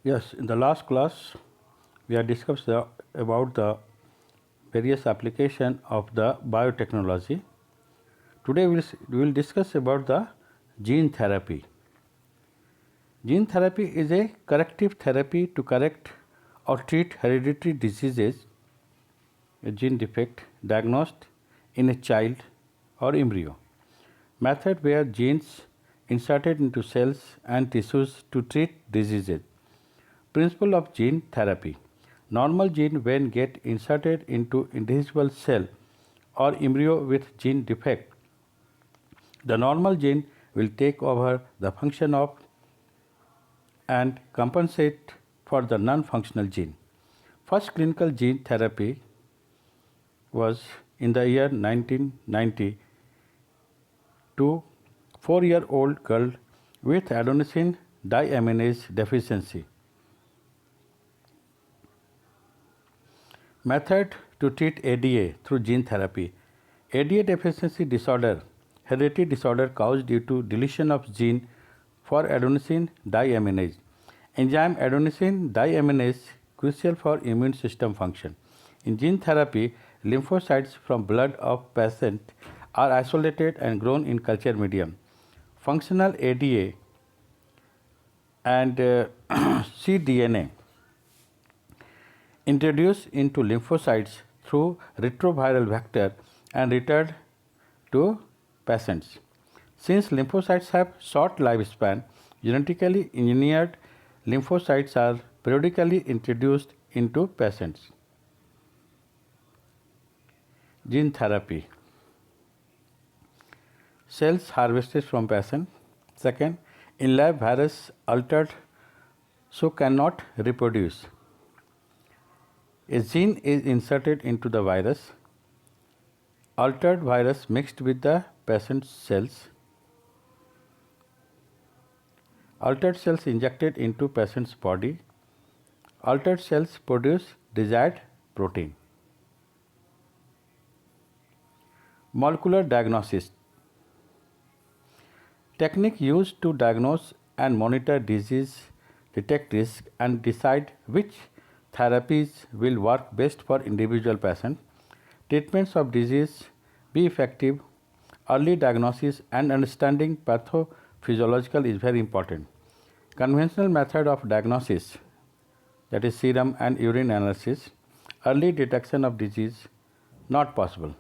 Yes, in the last class, we have discussed about the various application of the biotechnology. Today, we will discuss about the gene therapy. Gene therapy is a corrective therapy to correct or treat hereditary diseases, a gene defect diagnosed in a child or embryo. Method where genes inserted into cells and tissues to treat diseases. Principle of gene therapy. Normal gene when get inserted into individual cell or embryo with gene defect, the normal gene will take over the function of and compensate for the non-functional gene. First clinical gene therapy was in the year 1990 to 4-year-old girl with adenosine deaminase deficiency. Method to treat ADA through gene therapy. ADA deficiency disorder, hereditary disorder caused due to deletion of gene for adenosine deaminase. Enzyme adenosine deaminase crucial for immune system function. In gene therapy, lymphocytes from blood of patient are isolated and grown in culture medium. Functional ADA and cDNA introduced into lymphocytes through retroviral vector and returned to patients. Since lymphocytes have short lifespan, genetically engineered lymphocytes are periodically introduced into patients. Gene therapy. Cells harvested from patient. Second, in lab virus altered so cannot reproduce. A gene is inserted into the virus. Altered virus mixed with the patient's cells. Altered cells injected into patient's body. Altered cells produce desired protein. Molecular diagnosis. Technique used to diagnose and monitor disease, detect risk and decide which therapies will work best for individual patient. Treatments of disease be effective. Early diagnosis and understanding pathophysiological is very important. Conventional method of diagnosis, that is serum and urine analysis. Early detection of disease not possible.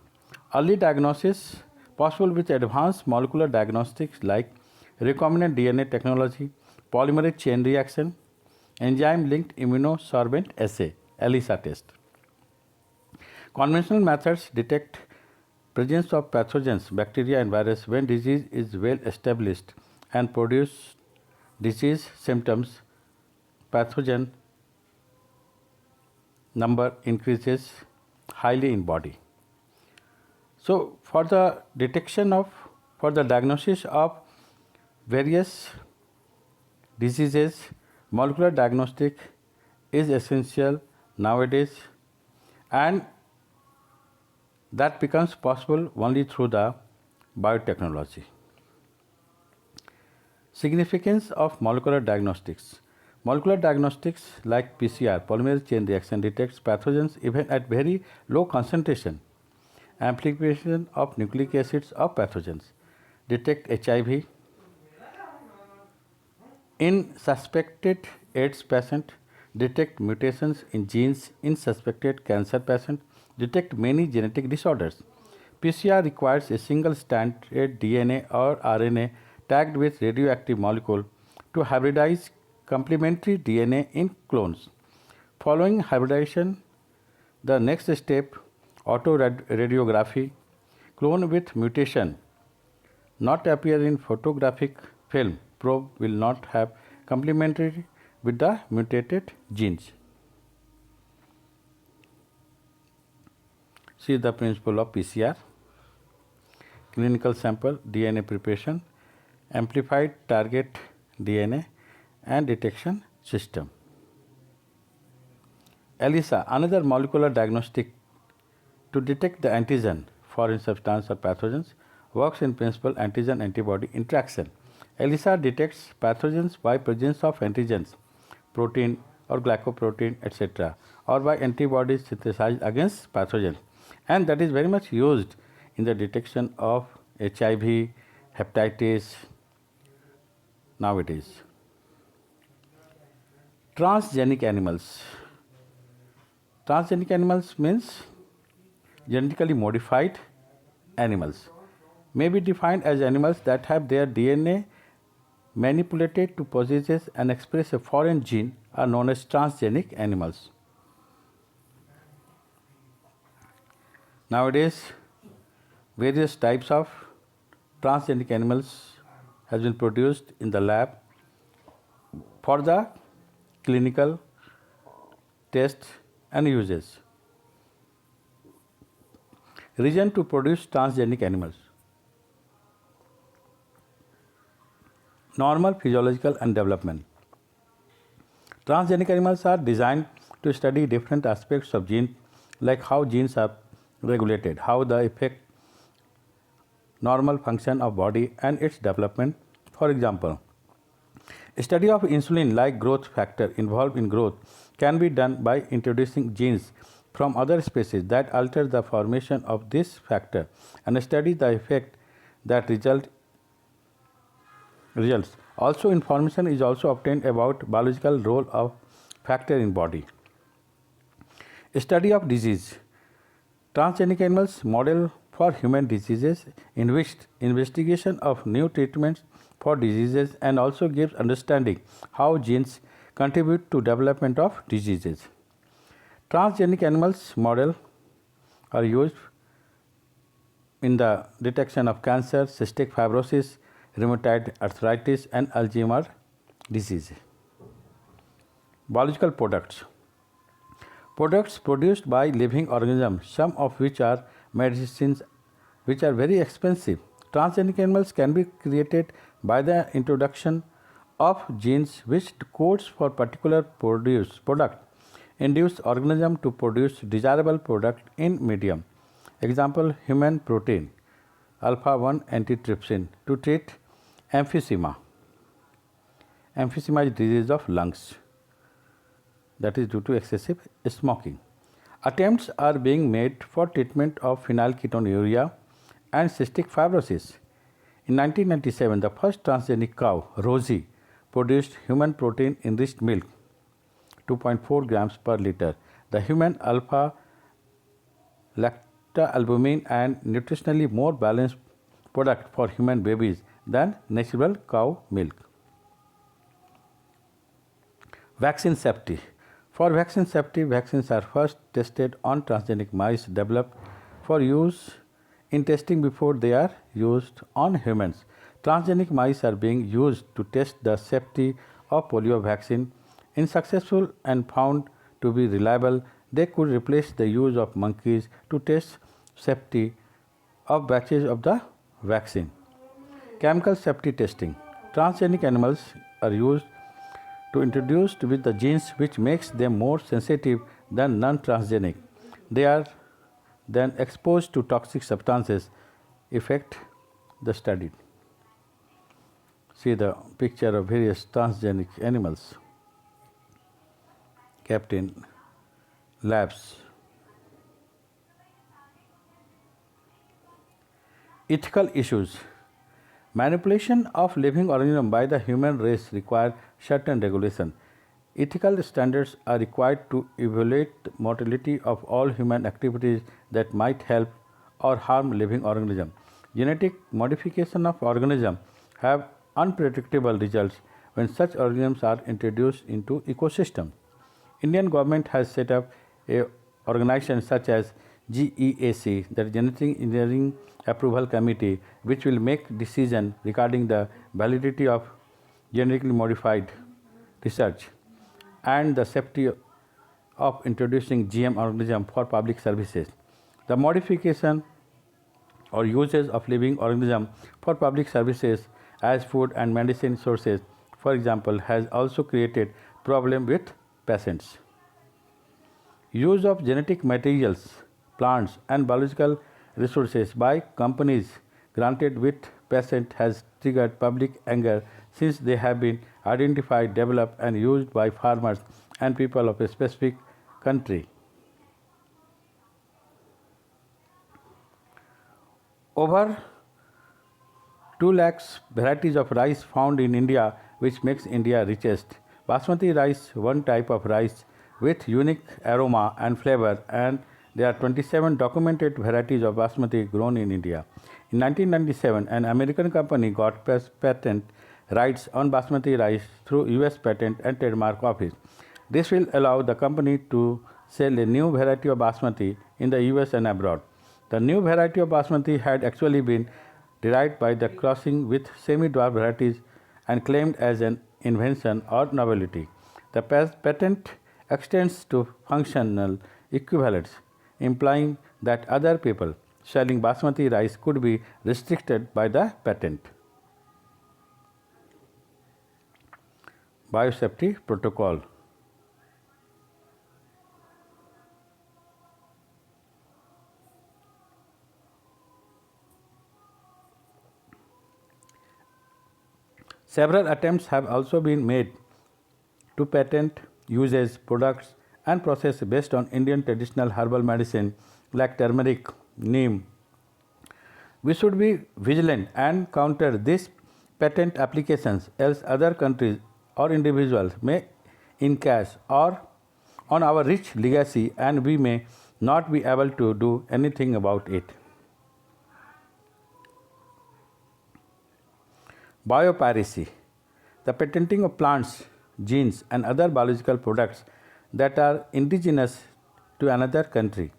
Early diagnosis possible with advanced molecular diagnostics like recombinant DNA technology, polymerase chain reaction, enzyme linked immunosorbent assay, ELISA test. Conventional methods detect presence of pathogens, bacteria and virus when disease is well established and produce disease symptoms. Pathogen number increases highly in body. So for the diagnosis of various diseases, molecular diagnostic is essential nowadays, and that becomes possible only through the biotechnology. Significance of molecular diagnostics. Molecular diagnostics like PCR, polymerase chain reaction, detects pathogens even at very low concentration. Amplification of nucleic acids of pathogens. Detect HIV. In suspected AIDS patient, detect mutations in genes in suspected cancer patient, detect many genetic disorders. PCR requires a single stranded DNA or RNA tagged with radioactive molecule to hybridize complementary DNA in clones. Following hybridization, the next step, autoradiography, clone with mutation not appear in photographic film probe will not have complementary with the mutated genes. See the principle of PCR. Clinical sample DNA preparation, amplified target DNA and detection system. ELISA, another molecular diagnostic to detect the antigen, foreign substance or pathogens, works in principle antigen-antibody interaction. ELISA detects pathogens by presence of antigens protein or glycoprotein, etc., or by antibodies synthesized against pathogen. And that is very much used in the detection of HIV, hepatitis nowadays. Transgenic animals. Transgenic animals means genetically modified animals. May be defined as animals that have their DNA manipulated to possess and express a foreign gene are known as transgenic animals. Nowadays, various types of transgenic animals has been produced in the lab for the clinical tests and uses. Reason to produce transgenic animals. Normal physiological and development. Transgenic animals are designed to study different aspects of genes, like how genes are regulated, how they affect normal function of body and its development. For example, a study of insulin-like growth factor involved in growth can be done by introducing genes from other species that alter the formation of this factor and study the effect that results. Also, information is also obtained about biological role of factor in body. Study of disease. Transgenic animals model for human diseases in which investigation of new treatments for diseases and also gives understanding how genes contribute to development of diseases. Transgenic animals model are used in the detection of cancer, cystic fibrosis, rheumatoid arthritis and Alzheimer's disease. Biological products. Products produced by living organisms, some of which are medicines which are very expensive. Transgenic animals can be created by the introduction of genes which codes for particular product, induce organism to produce desirable product in medium. Example, human protein, alpha-1 antitrypsin to treat emphysema. Emphysema is disease of lungs that is due to excessive smoking. Attempts are being made for treatment of phenylketonuria and cystic fibrosis. In 1997, the first transgenic cow, Rosie, produced human protein enriched milk, 2.4 grams per liter. The human alpha lactalbumin and nutritionally more balanced product for human babies than natural cow milk. Vaccine safety. For vaccine safety, vaccines are first tested on transgenic mice developed for use in testing before they are used on humans. Transgenic mice are being used to test the safety of polio vaccine. In successful and found to be reliable, they could replace the use of monkeys to test safety of batches of the vaccine. Chemical safety testing. Transgenic animals are used to introduced with the genes which makes them more sensitive than non-transgenic. They are then exposed to toxic substances affect the study. See the picture of various transgenic animals kept in labs. Ethical issues. Manipulation of living organism by the human race require certain regulation. Ethical standards are required to evaluate the mortality of all human activities that might help or harm living organism. Genetic modification of organisms have unpredictable results when such organisms are introduced into ecosystem. Indian government has set up a organization such as GEAC, that Genetic Engineering Approval Committee, which will make decision regarding the validity of genetically modified research and the safety of introducing GM organism for public services. The modification or uses of living organism for public services as food and medicine sources, for example, has also created problem with patients. Use of genetic materials, plants and biological resources by companies granted with patent has triggered public anger since they have been identified, developed, and used by farmers and people of a specific country. Over 2 lakhs varieties of rice found in India, which makes India richest. Basmati rice, one type of rice with unique aroma and flavor, and there are 27 documented varieties of basmati grown in India. In 1997, an American company got patent rights on basmati rice through US Patent and Trademark Office. This will allow the company to sell a new variety of basmati in the US and abroad. The new variety of basmati had actually been derived by the crossing with semi-dwarf varieties and claimed as an invention or novelty. The patent extends to functional equivalence, implying that other people selling basmati rice could be restricted by the patent. Biosafety Protocol. Several attempts have also been made to patent uses, products, and process based on Indian traditional herbal medicine like turmeric, neem. We should be vigilant and counter these patent applications, else other countries or individuals may encash or on our rich legacy and we may not be able to do anything about it. Biopiracy, the patenting of plants, genes, and other biological products that are indigenous to another country.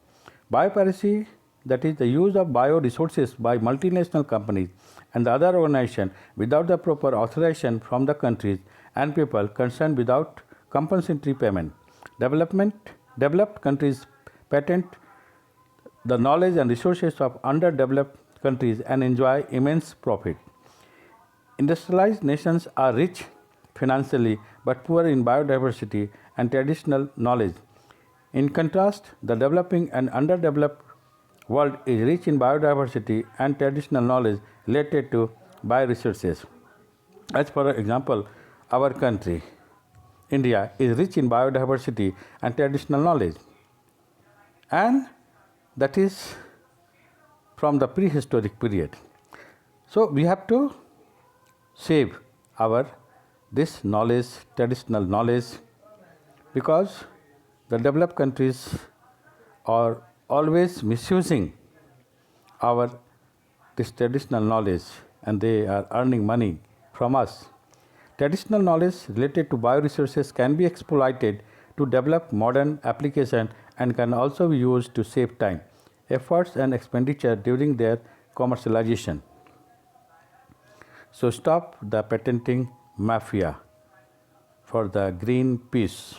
Biopiracy, that is the use of bioresources by multinational companies and the other organizations without the proper authorization from the countries and people concerned without compensatory payment. Developed countries patent the knowledge and resources of underdeveloped countries and enjoy immense profit. Industrialized nations are rich financially but poor in biodiversity and traditional knowledge. In contrast, the developing and underdeveloped world is rich in biodiversity and traditional knowledge related to bioresources. As for example, our country, India, is rich in biodiversity and traditional knowledge, and that is from the prehistoric period. So we have to save our this knowledge, traditional knowledge, because the developed countries are always misusing our this traditional knowledge and they are earning money from us. Traditional knowledge related to bioresources can be exploited to develop modern application and can also be used to save time, efforts and expenditure during their commercialization. So stop the patenting mafia for the green peace.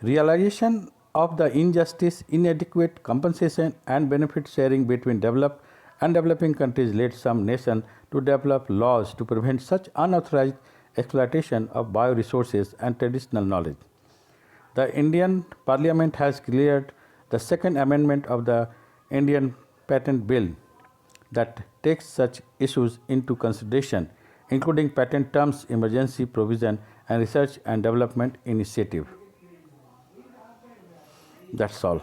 Realization of the injustice, inadequate compensation and benefit sharing between developed and developing countries led some nations to develop laws to prevent such unauthorized exploitation of bioresources and traditional knowledge. The Indian Parliament has cleared the second amendment of the Indian Patent Bill that takes such issues into consideration, including patent terms, emergency provision, and research and development initiative. That's all.